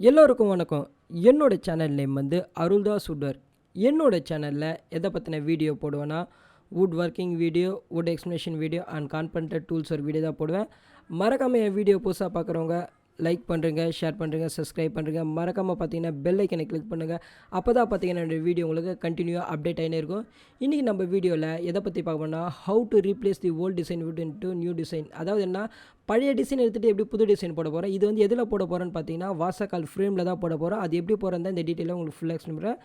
எல்லோருக்கும் வணக்கம். என்னோட சேனல் நேம் வந்து அருள்தாஸ் வுட். என்னோட சேனலில் எதை பற்றின வீடியோ போடுவேன்னா wood working video, wood explanation video and carpenter tools ஒரு வீடியோ தான் போடுவேன். மறக்காமல் என் வீடியோ புதுசாக பார்க்குறவங்க லைக் பண்ணுறீங்க, ஷேர் பண்ணுறீங்க, சப்ஸ்கிரைப் பண்ணுறீங்க. மறக்காமல் பார்த்தீங்கன்னா பெல் ஐக்கனை கிளிக் பண்ணுங்கள். அப்போ தான் பார்த்தீங்கன்னா என்னோடய வீடியோ உங்களுக்கு கண்டினியூவாக அப்டேட் ஆகினே இருக்கும். இன்றைக்கி நம்ம வீடியோவில் எதை பற்றி பார்க்கணும்னா how to replace the old design wood into new design. அதாவது என்ன, பழைய டிசைன் எடுத்துகிட்டு எப்படி புது டிசைன் போட போகிறோம். இது வந்து எதில் போட போகிறோன்னு பார்த்தீங்கன்னா வாசக்கால் ஃப்ரேமில் தான் போட போகிறோம். அது எப்படி போகிறோம் தான் இந்த டீட்டெயிலாக உங்களுக்கு ஃபுல்லாக எக்ஸ்பிளைன் பண்ணுறேன்.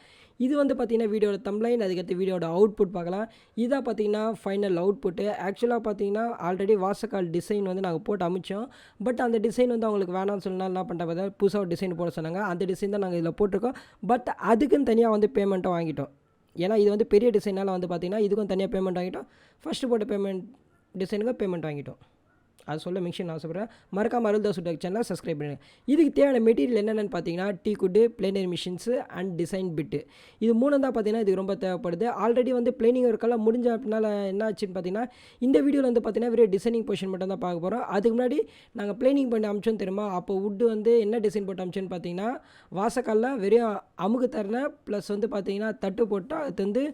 இது வந்து பார்த்தீங்கன்னா வீடியோட தம்ப்லைன், அதுக்கடுத்து வீடியோட அவுட்புட் பார்க்கலாம். இதாக பார்த்தீங்கன்னா ஃபைனல் அவுட்புட்டு. ஆக்சுவலாக பார்த்தீங்கன்னா ஆல்ரெடி வாசக்கால் டிசைன் வந்து நாங்கள் போட்டு அமைச்சோம். பட் அந்த டிசைன் வந்து அவங்களுக்கு வேணாம்னு சொன்னால் என்ன பண்ணுறாங்க, புதுசாக ஒரு டிசைன் போட சொன்னாங்க. அந்த டிசைன் தான் நாங்கள் இதில் போட்டிருக்கோம். பட் அதுக்குன்னு தனியாக வந்து பேமெண்ட்டை வாங்கிட்டோம். ஏன்னா இது வந்து பெரிய டிசைனால் வந்து பார்த்தீங்கன்னா இதுக்கும் தனியாக பேமெண்ட் வாங்கிட்டோம். ஃபஸ்ட்டு போட்ட பேமெண்ட் டிசைனுக்கும் பேமெண்ட் வாங்கிட்டோம். அது சொல்ல மென்ஷன் ஆசைப்படுறேன். மறக்காம அருள்தாஸ் வுட் சேனலை சப்ஸ்கிரைப் பண்ணுங்கள். இதுக்கு தேவையான மெட்டீரியல் என்னென்னு பார்த்தீங்கன்னா T cut, planer machines and design bit. இது மூணு தான் பார்த்தீங்கன்னா இதுக்கு ரொம்ப தேவைப்படுது. ஆல்ரெடி வந்து பிளேனிங் ஒர்க்கெல்லாம் முடிஞ்ச அப்படின்னால என்ன ஆச்சுன்னு பார்த்தீங்கன்னா இந்த வீடியோவில் வந்து பார்த்தீங்கன்னா வெறும் டிசைனிங் போர்ஷன் மட்டும் தான் பார்க்க போகிறோம். அதுக்கு முன்னாடி நாங்கள் பிளேனிங் பண்ணி அமிச்சோன்னு தெரியுமா, அப்போ வுட்டு வந்து என்ன டிசைன் போட்டு அமிச்சோன்னு பார்த்தீங்கன்னா வாசக்காலில் வெறும் அமுகு தரணை ப்ளஸ் வந்து பார்த்தீங்கன்னா தட்டு போட்டால் அது வந்து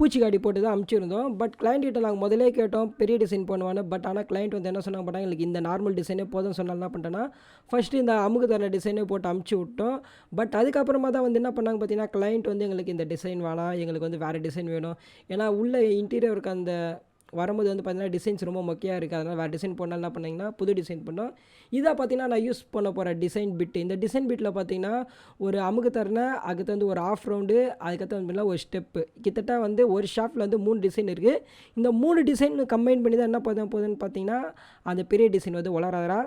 பூச்சிக்காடி போட்டு தான் அமுச்சிருந்தோம். பட் கிளைண்ட்டிட்ட நாங்கள் முதலே கேட்டோம் பெரிய டிசைன் பண்ணுவானு. பட் ஆனால் கிளைண்ட் வந்து என்ன சொன்னாங்க போட்டாங்க, எங்களுக்கு இந்த நார்மல் டிசைனே போதும் சொன்னால் என்ன பண்ணிட்டேன்னா ஃபஸ்ட்டு இந்த அமுகு தர டிசைனே போட்டு அமுச்சு விட்டோம். பட் அதுக்கப்புறமா தான் வந்து என்ன பண்ணாங்க பார்த்தீங்கன்னா கிளைண்ட் வந்து எங்களுக்கு இந்த டிசைன் வேணாம், எங்களுக்கு வந்து வேறு டிசைன் வேணும். ஏன்னா உள்ள இன்டீரியருக்கு அந்த வரும்போது வந்து பார்த்தீங்கன்னா டிசைன்ஸ் ரொம்ப மொக்கையாக இருக்குது. அதனால் வேறு டிசைன் போனால் என்ன பண்ணிங்கன்னா புது டிசைன் பண்ணோம். இதாக பார்த்தீங்கன்னா நான் யூஸ் பண்ண போகிற டிசைன் பிட்டு. இந்த டிசைன் பிட்டில் பார்த்தீங்கன்னா ஒரு அமுகு தரணை, அதுக்கு வந்து ஒரு ஆஃப் ரவுண்டு, அதுக்கடுத்து வந்து ஒரு ஸ்டெப்பு. கிட்டத்தட்ட வந்து ஒரு ஷாஃப்ட்டில் வந்து 3 டிசைன் இருக்குது. இந்த 3 டிசைன் கம்பைன் பண்ணி தான் என்ன போகுதுன்னு பார்த்தீங்கன்னா அந்த பெரிய டிசைன் வந்து வளராதரா.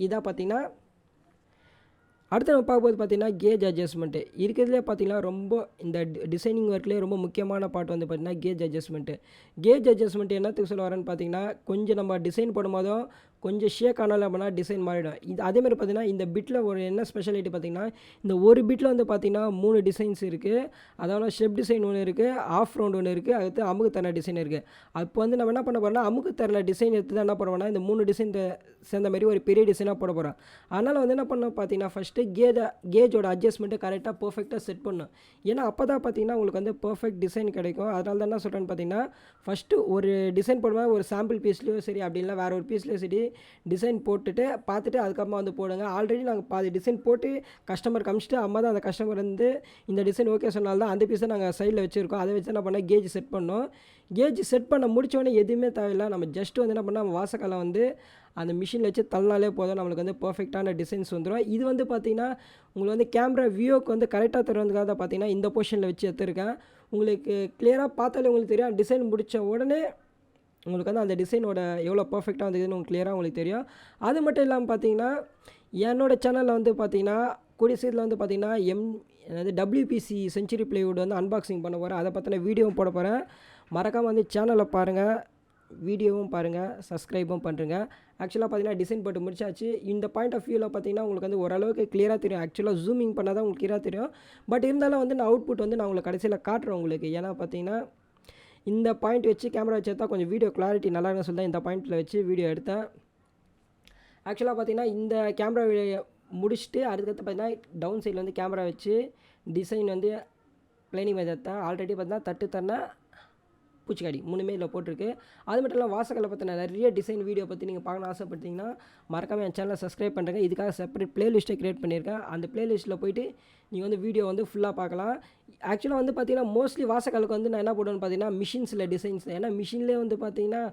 இதாக பார்த்தீங்கன்னா அடுத்து நம்ம பார்க்கும்போது பார்த்தீங்கன்னா கேஜ் அட்ஜஸ்ட்மெண்ட்டு இருக்கிறதுலே பார்த்தீங்கன்னா ரொம்ப இந்த டிசைனிங் ஒர்க்லேயே ரொம்ப முக்கியமான பார்ட் வந்து பார்த்தீங்கன்னா கேஜ் அட்ஜஸ்ட்மெண்ட்டு. கேஜ் அட்ஜஸ்ட்மெண்ட் என்னத்துக்கு சொல்ல வரேன்னு பார்த்தீங்கன்னா கொஞ்சம் நம்ம டிசைன் போடும்போதும் கொஞ்சம் ஷேக் ஆனாலும் அப்படின்னா டிசைன் மாறிடும். இது அதேமாதிரி பார்த்தீங்கன்னா இந்த பிட்டில் ஒரு என்ன ஸ்பெஷாலிட்டி பார்த்தீங்கன்னா இந்த ஒரு பிட்டில் வந்து பார்த்தீங்கன்னா 3 டிசைன்ஸ் இருக்குது. அதாவது ஷெப் டிசைன் ஒன்று இருக்குது, ஆஃப் ரவுண்ட் ஒன்று இருக்குது, அடுத்து அமுகு தரணை டிசைன் இருக்குது. அப்போ வந்து நம்ம என்ன பண்ண போகிறோம்னா அமுகு தரணை டிசைன் எடுத்து தான் என்ன பண்ணுவோம்னா இந்த 3 டிசைன் சேர்ந்த மாதிரி ஒரு பெரிய டிசைனாக போட போகிறோம். அதனால் வந்து என்ன பண்ணோம் பார்த்தீங்கன்னா ஃபஸ்ட்டு கேஜோட அட்ஜஸ்ட்மெண்ட்டு கரெக்டாக பர்ஃபெக்டாக செட் பண்ணணும். ஏன்னா அப்போ தான் பார்த்தீங்கன்னா உங்களுக்கு வந்து பர்ஃபெக்ட் டிசைன் கிடைக்கும். அதனால தான் என்ன சொல்கிறேன்னு பார்த்தீங்கன்னா ஃபஸ்ட்டு ஒரு டிசைன் போடும்போது ஒரு சாம்பிள் பீஸ்லேயோ சரி அப்படி இல்லை வேறு ஒரு பீஸ்லேயோ சரி டிசைன் போட்டுட்டு பார்த்துட்டு அதுக்கப்புறமா வந்து போடுங்க. ஆல்ரெடி நாங்கள் பாதி டிசைன் போட்டு கஸ்டமர் காமிச்சிட்டு அம்மா தான் அந்த கஸ்டமர் வந்து இந்த டிசைன் ஓகே சொன்னால்தான் தான் அந்த பீஸை நாங்கள் சைடில் வச்சுருக்கோம். அதை வச்சு என்ன பண்ணால் கேஜ் செட் பண்ணோம். கேஜ் செட் பண்ண முடித்தோடனே எதுவுமே தேவையில்லை. நம்ம ஜஸ்ட்டு வந்து என்ன பண்ணால் வாசக்காலை வந்து அந்த மிஷினில் வச்சு தள்ளினாலே போதும், நம்மளுக்கு வந்து பர்ஃபெக்டான டிசைன்ஸ் வந்துடும். இது வந்து பார்த்திங்கன்னா உங்களுக்கு வந்து கேமரா வியூக்கு வந்து கரெக்டாக தருவதுக்காக தான் பார்த்தீங்கன்னா இந்த பொசிஷனில் வச்சு எடுத்துருக்கேன். உங்களுக்கு கிளியராக பார்த்தாலே உங்களுக்கு தெரியும் டிசைன் முடித்த உடனே உங்களுக்கு வந்து அந்த டிசைனோட எவ்வளோ பர்ஃபெக்டாக வந்ததுன்னு உங்களுக்கு கிளியராக உங்களுக்கு தெரியும். அது மட்டும் இல்லாமல் பார்த்தீங்கன்னா என்னோடய சேனலில் வந்து பார்த்தீங்கன்னா கூடிய சீட்டில் வந்து பார்த்தீங்கன்னா அதாவது WPC செஞ்சுரி பிளைவுட் வந்து அன்பாக்சிங் பண்ண போகிறேன். அதை பற்றின வீடியோவும் போட போகிறேன். மறக்காமல் வந்து சேனலை பாருங்கள், வீடியோவும் பாருங்கள், சப்ஸ்கிரைபும் பண்ணுறேங்க. ஆக்சுவலாக பார்த்தீங்கன்னா டிசைன் போட்டு முடிச்சாச்சு. இந்த பாயிண்ட் ஆஃப் வியூவில் பார்த்தீங்கன்னா உங்களுக்கு வந்து ஓரளவுக்கு கிளியராக தெரியும். ஆக்சுவலாக ஜூமிங் பண்ணால் தான் உங்களுக்கு கிளியராக தெரியும். பட் இருந்தாலும் வந்து நான் அவுட்புட் வந்து நான் உங்களுக்கு கடைசியில் காட்டுறேன் உங்களுக்கு. ஏன்னா பார்த்தீங்கன்னா இந்த பாயிண்ட் வச்சு கேமரா வச்சு எடுத்தால் கொஞ்சம் வீடியோ கிளாரிட்டி நல்லா இருக்குன்னு சொல்லி தான் இந்த பாயிண்ட்டில் வச்சு வீடியோ எடுத்தேன். ஆக்சுவலாக பார்த்தீங்கன்னா இந்த கேமரா முடிச்சுட்டு அதுக்கடுத்து பார்த்தீங்கன்னா டவுன் சைடில் வந்து கேமரா வச்சு டிசைன் வந்து பிளைனிங் எடுத்தேன். ஆல்ரெடி பார்த்தீங்கன்னா தட்டு தரணை, பூச்சிக்காடி 3மே இதில் போட்டிருக்கு. அது மட்டும் இல்லாமல் வாசக்காலை பற்றின நிறைய டிசைன் வீடியோ பற்றி நீங்கள் பார்க்கணும் ஆசைப்பட்டீங்கன்னா மறக்காமல் என் சேனலை சப்ஸ்கிரைப் பண்ணுறேங்க. இதுக்காக செப்பரேட் பிளேலிஸ்ட்டை க்ரியேட் பண்ணியிருக்கேன். அந்த பிளேலிஸ்ட்டில் போய்ட்டு நீங்கள் வந்து வீடியோ வந்து ஃபுல்லாக பார்க்கலாம். ஆக்சுவலாக வந்து பார்த்தீங்கன்னா மோஸ்ட்லி வாசக்காலுக்கு வந்து நான் என்ன போடுவேன்னு பார்த்தீங்கன்னா மிஷின்ஸில் டிசைன்ஸ். ஏன்னா மிஷின்லேயே வந்து பார்த்தீங்கன்னா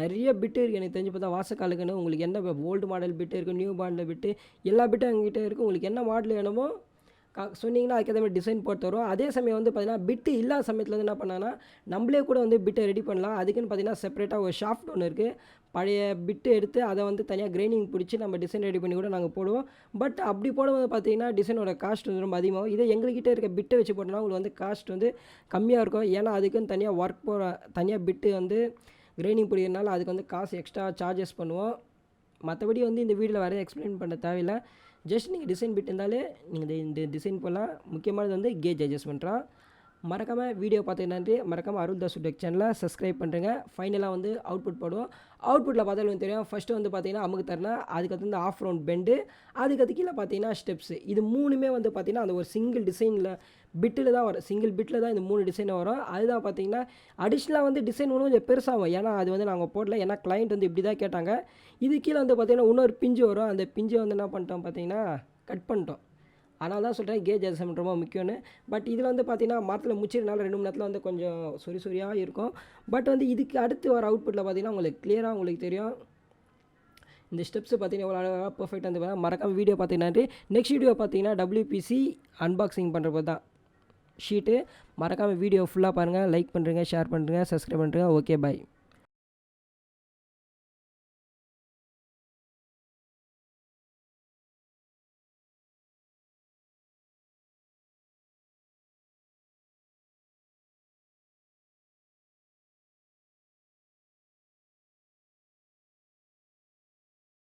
நிறைய பிட்டு இருக்குது. எனக்கு தெரிஞ்சு பார்த்தா வாசக்காலுக்குன்னு உங்களுக்கு என்ன ஓல்டு மாடல் பிட்டு இருக்குது, நியூ மாடல் பிட்டு, எல்லா பிட்டும் எங்ககிட்ட இருக்குது. உங்களுக்கு என்ன மாடல் வேணுமோ சொன்னீங்கன்னா அதுக்கேற்ற மாதிரி டிசைன் போட்டு தரும். அதே சமயம் வந்து பார்த்தீங்கன்னா பிட்டு இல்லாத சமயத்தில் வந்து என்ன பண்ணாங்கன்னா நம்மளே கூட வந்து பிட்டை ரெடி பண்ணலாம். அதுக்குன்னு பார்த்தீங்கன்னா செப்பரேட்டாக ஒரு ஷாஃப்ட் ஒன்று இருக்குது. பழைய பிட்டு எடுத்து அதை வந்து தனியாக கிரைண்டிங் பிடிச்சி நம்ம டிசைன் ரெடி பண்ணி கூட நாங்கள் போடுவோம். பட் அப்படி போடும்போது பார்த்தீங்கன்னா டிசைனோட காஸ்ட் வந்து ரொம்ப அதிகமாகும். இதே எங்கள்கிட்ட இருக்க பிட்டை வச்சு போட்டோம்னா உங்களுக்கு வந்து காஸ்ட் வந்து கம்மியாக இருக்கும். ஏன்னா அதுக்குன்னு தனியாக ஒர்க் போகிற தனியாக பிட்டு வந்து கிரைண்டிங் பிடிக்கிறதுனால அதுக்கு வந்து காசு எக்ஸ்ட்ரா சார்ஜஸ் பண்ணுவோம். மற்றபடி வந்து இந்த வீடியோவில் வேறு எக்ஸ்பிளைன் பண்ண தேவையில்லை. ஜஸ்ட் நீங்கள் டிசைன் பிட் இருந்தாலே நீங்கள் இந்த டிசைன் போடலாம். முக்கியமானது வந்து கேஜ் அட்ஜஸ்ட்மெண்ட்டாக. மறக்காமல் வீடியோ பார்த்து நன்றி. மறக்காமல் அருள்தாஸ் வுட் சேனலை சப்ஸ்கிரைப் பண்ணுறேங்க. ஃபைனலாக வந்து அவுட்புட் போடுவோம். அவுட்புட்டில் பார்த்தாலும் தெரியும். ஃபஸ்ட்டு வந்து பார்த்தீங்கன்னா அமுக்கு தரனா, அதுக்கடுத்து வந்து ஆஃப் ரவுண்ட் பெண்டு, அதுக்கடுத்து கீழே பார்த்தீங்கன்னா ஸ்டெப்ஸு. இது 3மே வந்து பார்த்தீங்கன்னா அந்த ஒரு சிங்கிள் டிசைனில் பிட்டில் தான் வரும். சிங்கிள் பிட்டில் தான் இந்த 3 டிசைன் வரும். அதுதான் பார்த்தீங்கன்னா அடிஷ்னலாக வந்து டிசைன் ஒன்று கொஞ்சம் பெருசாகும். ஏன்னா அது வந்து நாங்கள் போடல. ஏன்னா கிளைண்ட் வந்து இப்படி தான் கேட்டாங்க. இது கீழே வந்து பார்த்தீங்கன்னா இன்னொரு பிஞ்சு வரும். அந்த பிஞ்சை வந்து என்ன பண்ணிட்டோம் பார்த்தீங்கன்னா கட் பண்ணிட்டோம். அதனால தான் சொல்கிறேன் கேஜ் அட்ஜஸ்ட்மெண்ட் ரொம்ப முக்கியம்னு. பட் இதில் வந்து பார்த்தீங்கன்னா மரத்தில் முச்சிறனால 2 மணி நேரத்தில் வந்து கொஞ்சம் சொரியாக இருக்கும். பட் வந்து இதுக்கு அடுத்து வர அவுட்புட்டில் பார்த்தீங்கன்னா உங்களுக்கு கிளியராக உங்களுக்கு தெரியும். இந்த ஸ்டெப்ஸ் பார்த்தீங்கன்னா எவ்வளோ அழகாக பர்ஃபெக்டாக வந்து மறக்காமல் வீடியோ பார்த்தீங்கன்னா நெக்ஸ்ட் வீடியோ பார்த்தீங்கன்னா WPC அன்பாக்சிங் பண்ணுறது தான் ஷீட்டு. மறக்காமல் வீடியோ ஃபுல்லாக பாருங்கள். லைக் பண்ணுறேங்க, ஷேர் பண்ணுறேங்க, சப்ஸ்கிரைப் பண்ணுறேங்க. Okay, by.